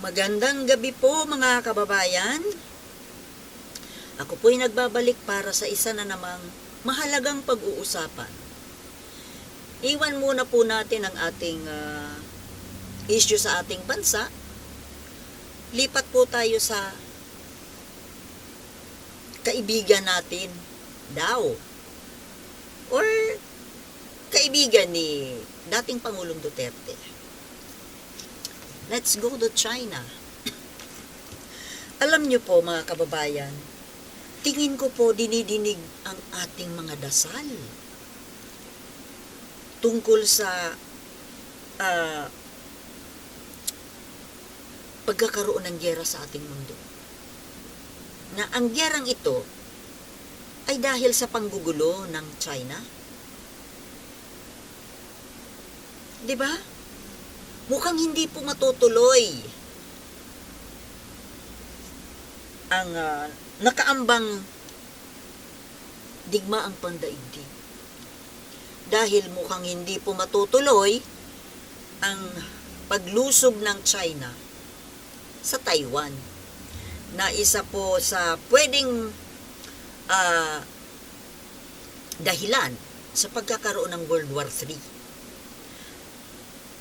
Magandang gabi po mga kababayan. Ako po'y nagbabalik para sa isa na namang mahalagang pag-uusapan. Iwan muna po natin ang ating issue sa ating bansa. Lipat po tayo sa kaibigan natin daw. Or kaibigan ni dating Pangulong Duterte. Let's go to China. Alam niyo po mga kababayan, tingin ko po dinidinig ang ating mga dasal tungkol sa pagkakaroon ng giyera sa ating mundo. Na ang giyerang ito ay dahil sa panggugulo ng China. 'Di ba? Mukhang hindi po matutuloy ang nakaambang digmaang pandaigdig. Dahil mukhang hindi po matutuloy ang paglusob ng China sa Taiwan, na isa po sa pwedeng dahilan sa pagkakaroon ng World War III.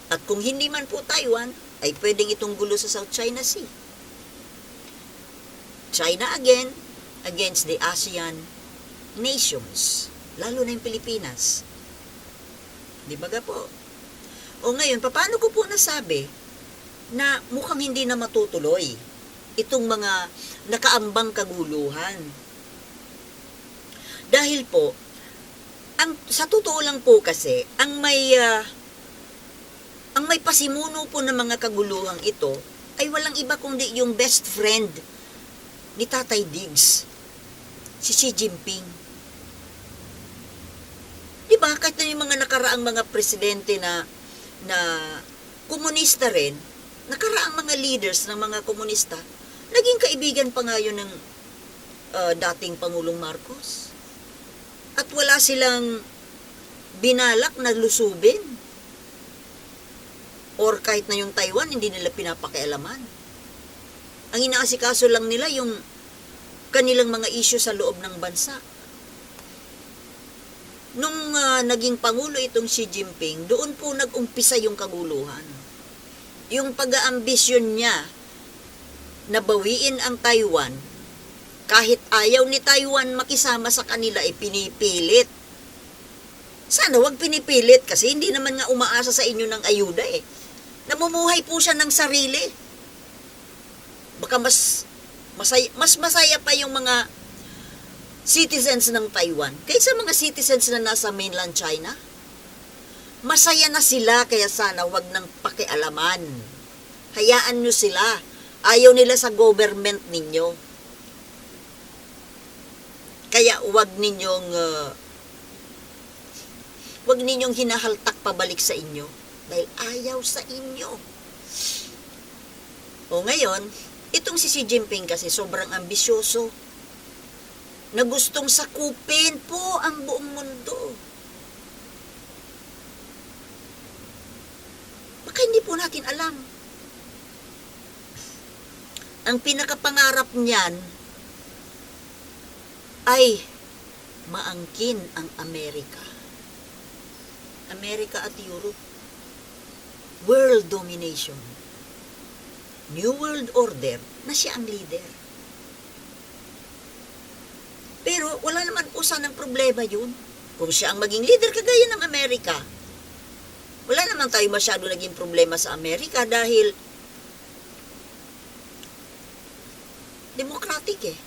At kung hindi man po Taiwan, ay pwedeng itong gulo sa South China Sea. China again against the ASEAN nations, lalo na yung Pilipinas. Di ba ga po? O ngayon, paano ko po nasabi na mukhang hindi na matutuloy itong mga nakaambang kaguluhan? Dahil po, sa totoo lang po kasi, ang may pasimuno po ng mga kaguluhang ito ay walang iba kundi yung best friend ni Tatay Diggs, si Xi Jinping. Diba, kahit na yung mga nakaraang mga presidente na komunista rin, nakaraang mga leaders ng mga komunista, naging kaibigan pa nga yun ng dating Pangulong Marcos. At wala silang binalak na lusubin. Or kahit na yung Taiwan, hindi nila pinapakialaman. Ang inaasikaso lang nila yung kanilang mga issue sa loob ng bansa. Nung naging Pangulo itong Xi Jinping, doon po nag-umpisa yung kaguluhan. Yung pag-aambisyon niya na bawiin ang Taiwan, kahit ayaw ni Taiwan makisama sa kanila, pinipilit. Sana wag pinipilit kasi hindi naman nga umaasa sa inyo ng ayuda eh. Namumuhay po siya ng sarili. Baka mas masaya pa yung mga citizens ng Taiwan kaysa mga citizens na nasa mainland China. Masaya na sila, kaya sana wag nang pakialaman. Hayaan nyo sila. Ayaw nila sa government ninyo. Kaya wag ninyong hinahaltak pabalik sa inyo dahil ayaw sa inyo. O ngayon, itong si Xi Jinping kasi sobrang ambisyoso na gustong sakupin po ang buong mundo. Baka hindi po natin alam. Ang pinakapangarap niyan ay maangkin ang Amerika. Amerika at Europe. World domination. New World Order na siya ang leader. Pero wala naman po sanang problema yun. Kung siya ang maging leader kagaya ng Amerika, wala naman tayo masyado naging problema sa Amerika dahil democratic eh.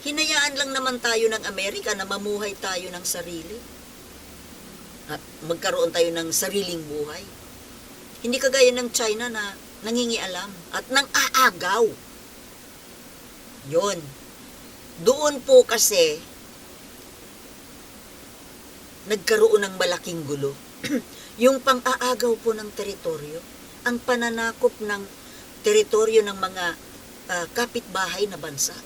Hinayaan lang naman tayo ng Amerika na mamuhay tayo ng sarili. At magkaroon tayo ng sariling buhay. Hindi kagaya ng China na nangingialam at nang aagaw. Yun. Doon po kasi nagkaroon ng malaking gulo. Yung pang-aagaw po ng teritoryo, ang pananakop ng teritoryo ng mga kapitbahay na bansa.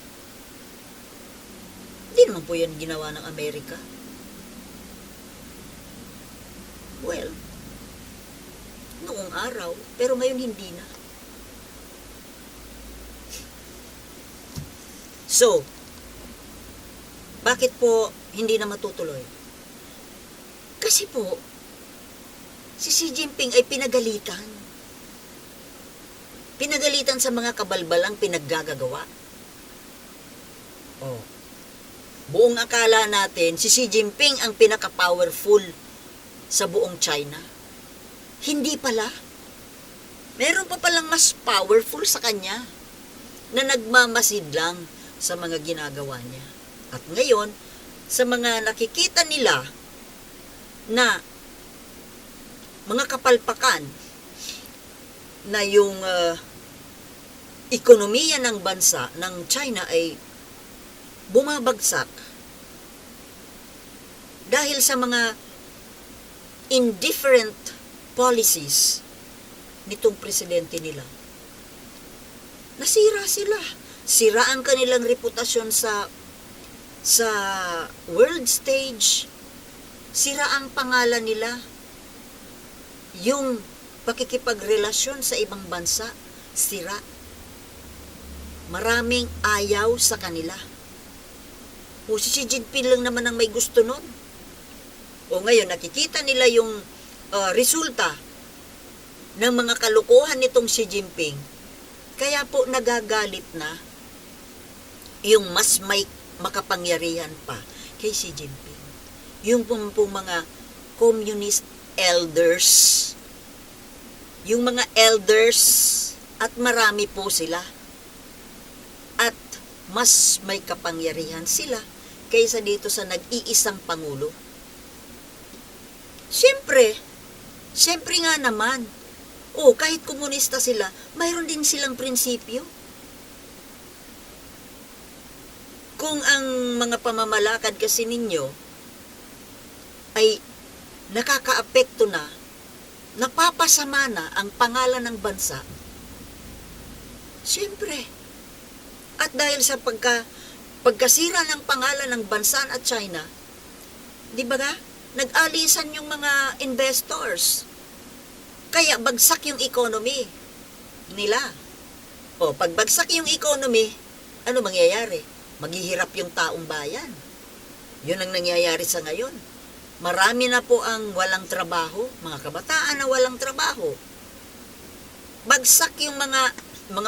Hindi naman po yan ginawa ng Amerika. Well, noong araw, pero ngayon hindi na. So, bakit po hindi na matutuloy? Kasi po, si Xi Jinping ay pinagalitan. Pinagalitan sa mga kabalbalang pinaggagawa. Oh. Buong akala natin, si Xi Jinping ang pinaka-powerful sa buong China. Hindi pala. Meron pa palang mas powerful sa kanya na nagmamasid lang sa mga ginagawa niya. At ngayon, sa mga nakikita nila na mga kapalpakan na yung ekonomiya ng bansa ng China ay bumabagsak dahil sa mga indifferent policies nitong presidente nila. Nasira sila. Sira ang kanilang reputasyon sa world stage. Sira ang pangalan nila. Yung pakikipagrelasyon sa ibang bansa, sira. Maraming ayaw sa kanila. O si Xi Jinping lang naman ang may gusto nun. O ngayon, nakikita nila yung resulta ng mga kalukuhan nitong Xi Jinping. Kaya po nagagalit na yung mas may makapangyarihan pa kay Xi Jinping. Yung pong mga communist elders. Yung mga elders, at marami po sila. At mas may kapangyarihan sila kaysa dito sa nag-iisang pangulo. Siyempre nga naman, kahit komunista sila, mayroon din silang prinsipyo. Kung ang mga pamamalakad kasi ninyo ay nakakaapekto na, napapasama na ang pangalan ng bansa, siyempre. At dahil sa pagkasira ng pangalan ng bansa at China, di ba nga, nag-alisan yung mga investors. Kaya bagsak yung economy nila. Pag bagsak yung economy, ano mangyayari? Maghihirap yung taong bayan. Yun ang nangyayari sa ngayon. Marami na po ang walang trabaho, mga kabataan na walang trabaho. Bagsak yung mga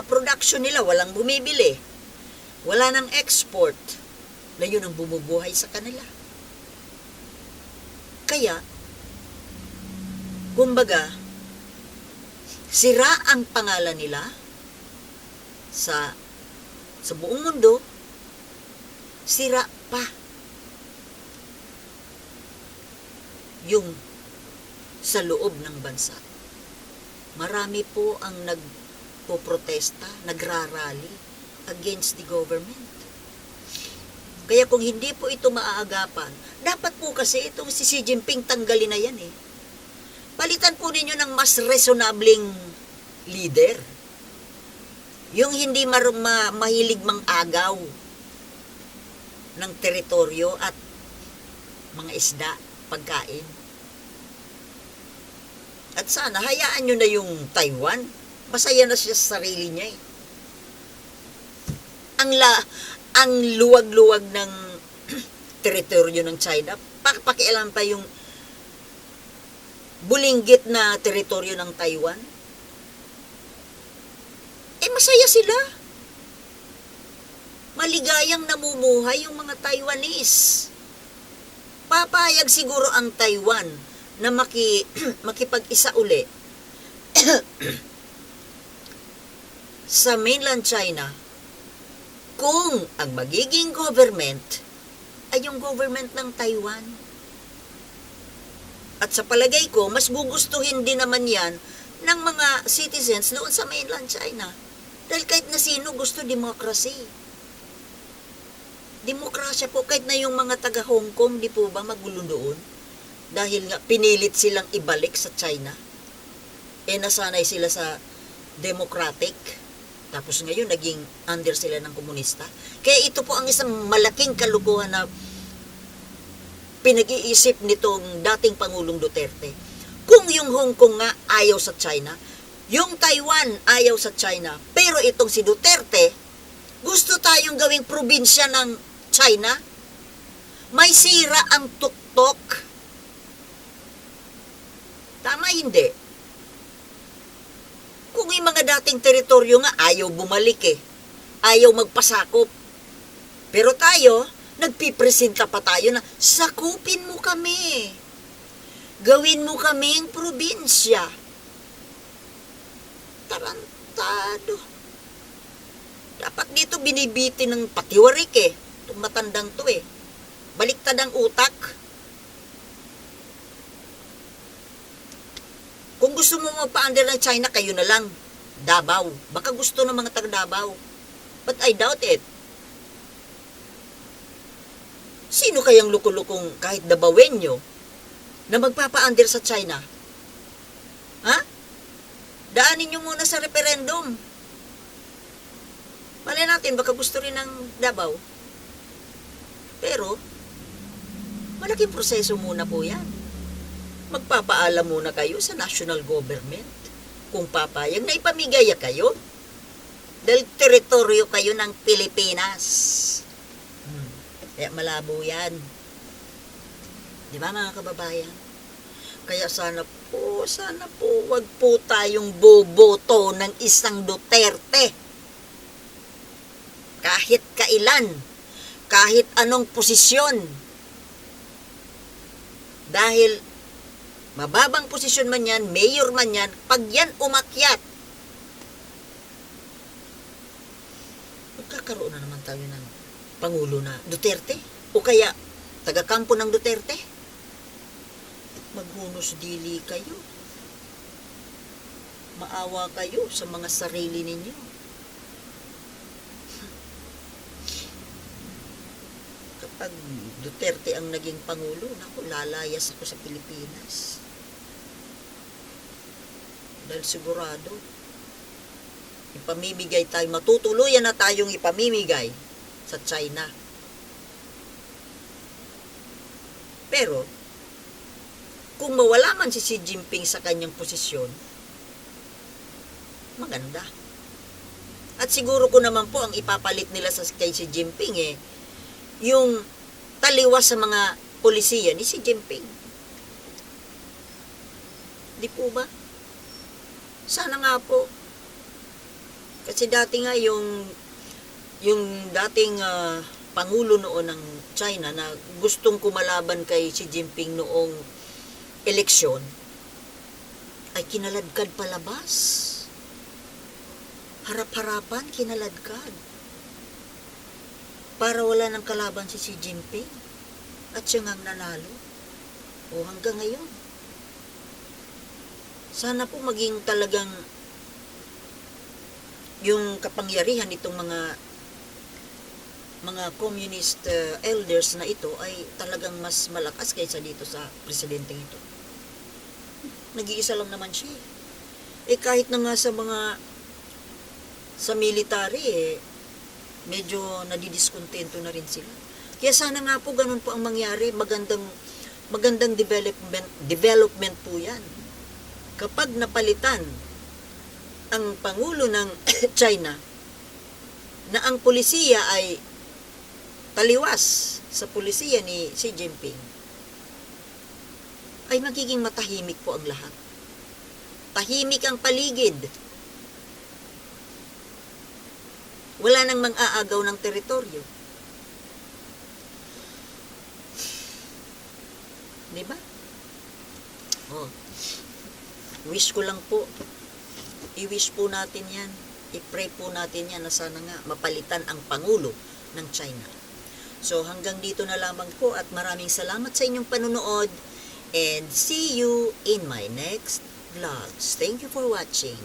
production nila, walang bumibili. Wala nang export, na yun ang bumubuhay sa kanila. Kaya, kumbaga, sira ang pangalan nila sa buong mundo, sira pa yung sa loob ng bansa. Marami po ang nagpoprotesta, nagrarally against the government. Kaya kung hindi po ito maaagapan, dapat po kasi itong si Xi Jinping tanggalin na yan eh. Palitan po ninyo ng mas reasonabling leader. Yung hindi mahilig mang-agaw ng teritoryo at mga isda, pagkain. At sana, hayaan nyo na yung Taiwan. Masaya na siya sa sarili niya eh. Ang luwag-luwag ng teritoryo ng China, pakialam pa yung bulinggit na teritoryo ng Taiwan. Masaya sila. Maligayang namumuhay yung mga Taiwanese. Papayag siguro ang Taiwan na makipag-isa uli sa mainland China kung ang magiging government ay yung government ng Taiwan. At sa palagay ko, mas gugustuhin din naman yan ng mga citizens doon sa mainland China. Dahil kahit na sino gusto demokrasi. Demokrasya po, kahit na yung mga taga Hong Kong, di po ba magulo doon? Dahil nga pinilit silang ibalik sa China. Nasanay sila sa democratic. Tapos ngayon, naging under sila ng komunista. Kaya ito po ang isang malaking kalukuhan na pinag-iisip nitong dating Pangulong Duterte. Kung yung Hong Kong nga ayaw sa China, yung Taiwan ayaw sa China, pero itong si Duterte Gusto tayong gawing probinsya ng China? May sira ang tuktok. Tama hindi? Kung yung mga dating teritoryo nga ayaw bumalik eh. Ayaw magpasakop. Pero tayo, nagpipresenta pa tayo na sakupin mo kami. Gawin mo kaming probinsya. Tarantado. Dapat dito binibiti ng patiwarik eh. Itong matandang to eh. Baliktad ang utak. Kung gusto mo magpa-under ng China, kayo na lang. Davao. Baka gusto ng mga taga Davao. But I doubt it. Sino kayang lukulukong kahit Davaoenyo na magpapa-under sa China? Ha? Daanin nyo muna sa referendum. Malay natin, baka gusto rin ng Davao. Pero, malaking proseso muna po yan. Magpapaalam muna kayo sa national government kung papayag na ipamigay kayo dahil teritoryo kayo ng Pilipinas. Kaya malabo yan. Di ba mga kababayan? Kaya sana po, wag po tayong boboto ng isang Duterte. Kahit kailan, kahit anong posisyon. Dahil mababang posisyon man yan, mayor man yan, pag yan umakyat, magkakaroon na naman tayo ng Pangulo na Duterte o kaya taga-kampo ng Duterte. Maghunos dili kayo. Maawa kayo sa mga sarili ninyo. Kapag Duterte ang naging Pangulo, naku, lalayas ako sa Pilipinas. Dahil sigurado, ipamimigay tayo, matutuluyan na tayong ipamimigay sa China. Pero, kung mawala man si Xi Jinping sa kanyang posisyon, maganda. At siguro ko naman po ang ipapalit nila sa kay Xi Jinping yung taliwas sa mga polisiya ni Xi Jinping. Di po ba? Sana nga po. Kasi dati nga yung dating Pangulo noon ng China na gustong kumalaban kay Xi Jinping noong eleksyon, ay kinaladkad palabas. Harap-harapan, kinaladkad. Para wala ng kalaban si Xi Jinping. At siya ngang nanalo. O hanggang ngayon. Sana po maging talagang yung kapangyarihan nitong mga communist elders na ito ay talagang mas malakas kaysa dito sa presidente ito. Nag-iisa lang naman siya. Kahit na nga sa military medyo nadidiscontento na rin sila. Kaya sana nga po ganun po ang mangyari, magandang development po yan. Kapag napalitan ang Pangulo ng China na ang pulisiya ay taliwas sa pulisiya ni Xi Jinping, ay magiging matahimik po ang lahat. Tahimik ang paligid. Wala nang mang-aagaw ng teritoryo. Diba? Wish ko lang po. I-wish po natin yan. I-pray po natin yan na sana nga mapalitan ang Pangulo ng China. So hanggang dito na lamang po at maraming salamat sa inyong panunood and see you in my next vlogs. Thank you for watching.